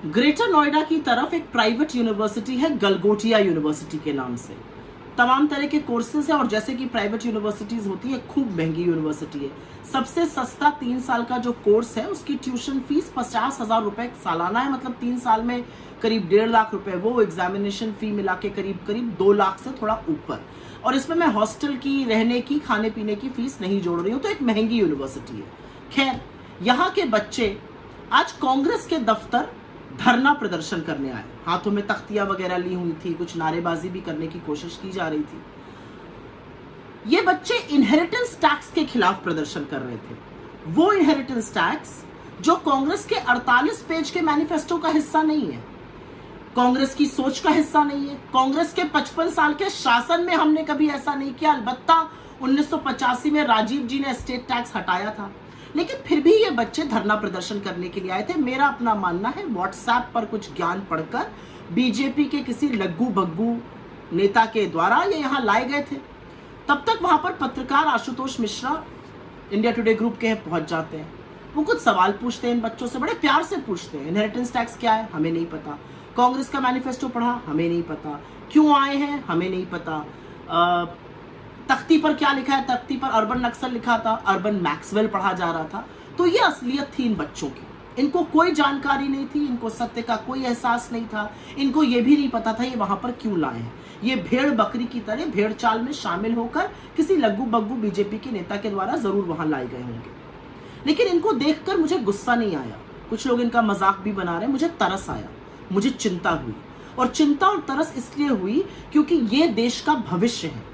Greater Noida की तरफ एक प्राइवेट यूनिवर्सिटी है गलगोटिया यूनिवर्सिटी के नाम से। तमाम तरह के कोर्सेज है और जैसे कि प्राइवेट यूनिवर्सिटीज होती है, खूब महंगी यूनिवर्सिटी है। सबसे सस्ता 3 साल का जो कोर्स है उसकी ट्यूशन फीस 50,000 रुपए सालाना है, मतलब 3 साल में करीब 1.5 लाख रुपए, वो एग्जामिनेशन फी मिला के करीब 2 लाख से थोड़ा ऊपर। और इसमें मैं हॉस्टल की, रहने की, खाने पीने की फीस नहीं जोड़ रही हूँ, तो एक महंगी यूनिवर्सिटी है। खैर, यहाँ के बच्चे आज कांग्रेस के दफ्तर धरना प्रदर्शन करने आए। हाथों में तख्तियां वगैरह ली हुई थी, कुछ नारेबाजी भी करने की कोशिश की जा रही थी। ये बच्चे इनहेरिटेंस टैक्स के खिलाफ प्रदर्शन कर रहे थे। वो इनहेरिटेंस टैक्स जो कांग्रेस के 48 पेज के मैनिफेस्टो का हिस्सा नहीं है, कांग्रेस की सोच का हिस्सा नहीं है। कांग्रेस के 55 साल के शासन में हमने कभी ऐसा नहीं किया। अलबत्ता 1985 में राजीव जी ने स्टेट टैक्स हटाया था, लेकिन फिर भी ये बच्चे धरना प्रदर्शन करने के लिए आए थे। मेरा अपना मानना है, व्हाट्सएप पर कुछ ज्ञान पढ़कर बीजेपी के किसी लग्गू बग्गू नेता के द्वारा ये यहाँ लाए गए थे। तब तक वहां पर पत्रकार Ashutosh Mishra India today group के पहुंच जाते हैं। वो कुछ सवाल पूछते हैं इन बच्चों से, बड़े प्यार से पूछते हैं। इनहेरिटेंस टैक्स क्या है, हमें नहीं पता। कांग्रेस का मैनिफेस्टो पढ़ा, हमें नहीं पता। क्यों आए हैं, हमें नहीं पता। तख्ती पर क्या लिखा है, तख्ती पर अर्बन नक्सल लिखा था, अर्बन मैक्सवेल पढ़ा जा रहा था। तो ये असलियत थी इन बच्चों की। इनको कोई जानकारी नहीं थी, इनको सत्य का कोई एहसास नहीं था। इनको ये भी नहीं पता था ये वहां पर क्यों लाए हैं। ये भेड़ बकरी की तरह भेड़ चाल में शामिल होकर किसी लग्गू बग्गू बीजेपी के नेता के द्वारा जरूर वहां लाए गए होंगे। लेकिन इनको देखकर मुझे गुस्सा नहीं आया। कुछ लोग इनका मजाक भी बना रहे हैं, मुझे तरस आया, मुझे चिंता हुई। और चिंता और तरस इसलिए हुई क्योंकि ये देश का भविष्य है,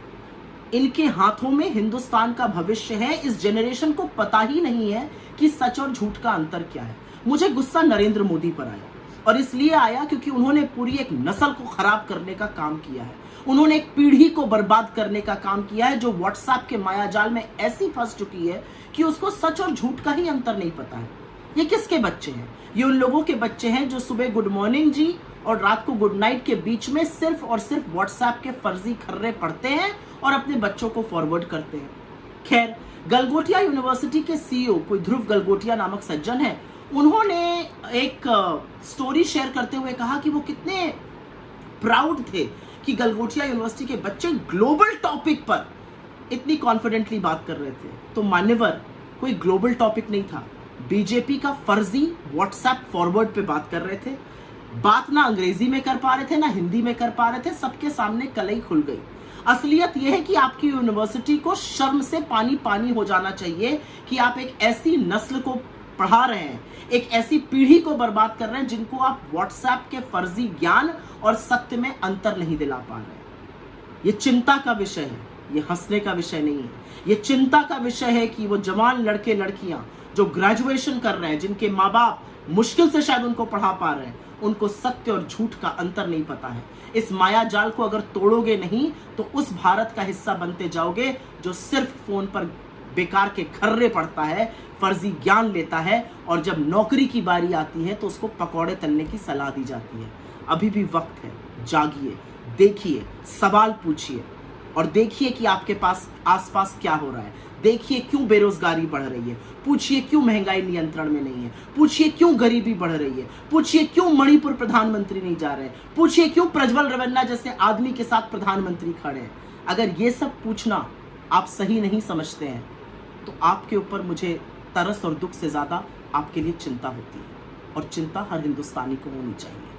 इनके हाथों में हिंदुस्तान का भविष्य है। इस जनरेशन को पता ही नहीं है कि सच और झूठ का अंतर क्या है। मुझे गुस्सा नरेंद्र मोदी पर आया, और इसलिए आया क्योंकि उन्होंने पूरी एक नस्ल को खराब करने का काम किया है। उन्होंने एक पीढ़ी को बर्बाद करने का काम किया है, जो व्हाट्सएप के मायाजाल में ऐसी फंस चुकी है कि उसको सच और झूठ का ही अंतर नहीं पता है। ये किसके बच्चे हैं? ये उन लोगों के बच्चे हैं जो सुबह गुड मॉर्निंग जी और रात को गुड नाइट के बीच में सिर्फ और सिर्फ व्हाट्सएप के फर्जी खर्रे पढ़ते हैं और अपने बच्चों को फॉरवर्ड करते हैं। खैर, गलगोटिया यूनिवर्सिटी के सीईओ कोई ध्रुव गलगोटिया नामक सज्जन है। उन्होंने एक स्टोरी शेयर करते हुए कहा कि वो कितने प्राउड थे कि गलगोटिया यूनिवर्सिटी के बच्चे ग्लोबल टॉपिक पर इतनी कॉन्फिडेंटली बात कर रहे थे। तो मान्यवर, कोई ग्लोबल टॉपिक नहीं था, बीजेपी का फर्जी व्हाट्सएप फॉरवर्ड पे बात कर रहे थे। बात ना अंग्रेजी में कर पा रहे थे, ना हिंदी में कर पा रहे थे। सबके सामने कलई खुल गई। असलियत यह है कि आपकी यूनिवर्सिटी को शर्म से पानी पानी हो जाना चाहिए कि आप एक ऐसी नस्ल को पढ़ा रहे हैं, एक ऐसी पीढ़ी को बर्बाद कर रहे हैं जिनको आप व्हाट्सएप के फर्जी ज्ञान और सत्य में अंतर नहीं दिला पा रहे। ये चिंता का विषय है, ये हंसने का विषय नहीं है। ये चिंता का विषय है कि वो जवान लड़के लड़कियां जो ग्रेजुएशन कर रहे हैं, जिनके माँ बाप मुश्किल से शायद उनको पढ़ा पा रहे हैं, उनको सत्य और झूठ का अंतर नहीं पता है। इस माया जाल को अगर तोड़ोगे नहीं तो उस भारत का हिस्सा बनते जाओगे जो सिर्फ फोन पर बेकार के खर्रे पढ़ता है, फर्जी ज्ञान लेता है, और जब नौकरी की बारी आती है तो उसको पकौड़े तलने की सलाह दी जाती है। अभी भी वक्त है, जागिए, देखिए, सवाल पूछिए और देखिए कि आपके पास आसपास क्या हो रहा है। देखिए क्यों बेरोजगारी बढ़ रही है, पूछिए क्यों महंगाई नियंत्रण में नहीं है, पूछिए क्यों गरीबी बढ़ रही है, पूछिए क्यों मणिपुर प्रधानमंत्री नहीं जा रहे, पूछिए क्यों प्रज्वल रवन्ना जैसे आदमी के साथ प्रधानमंत्री खड़े हैं। अगर ये सब पूछना आप सही नहीं समझते हैं तो आपके ऊपर मुझे तरस और दुख से ज्यादा आपके लिए चिंता होती है, और चिंता हर हिंदुस्तानी को होनी चाहिए।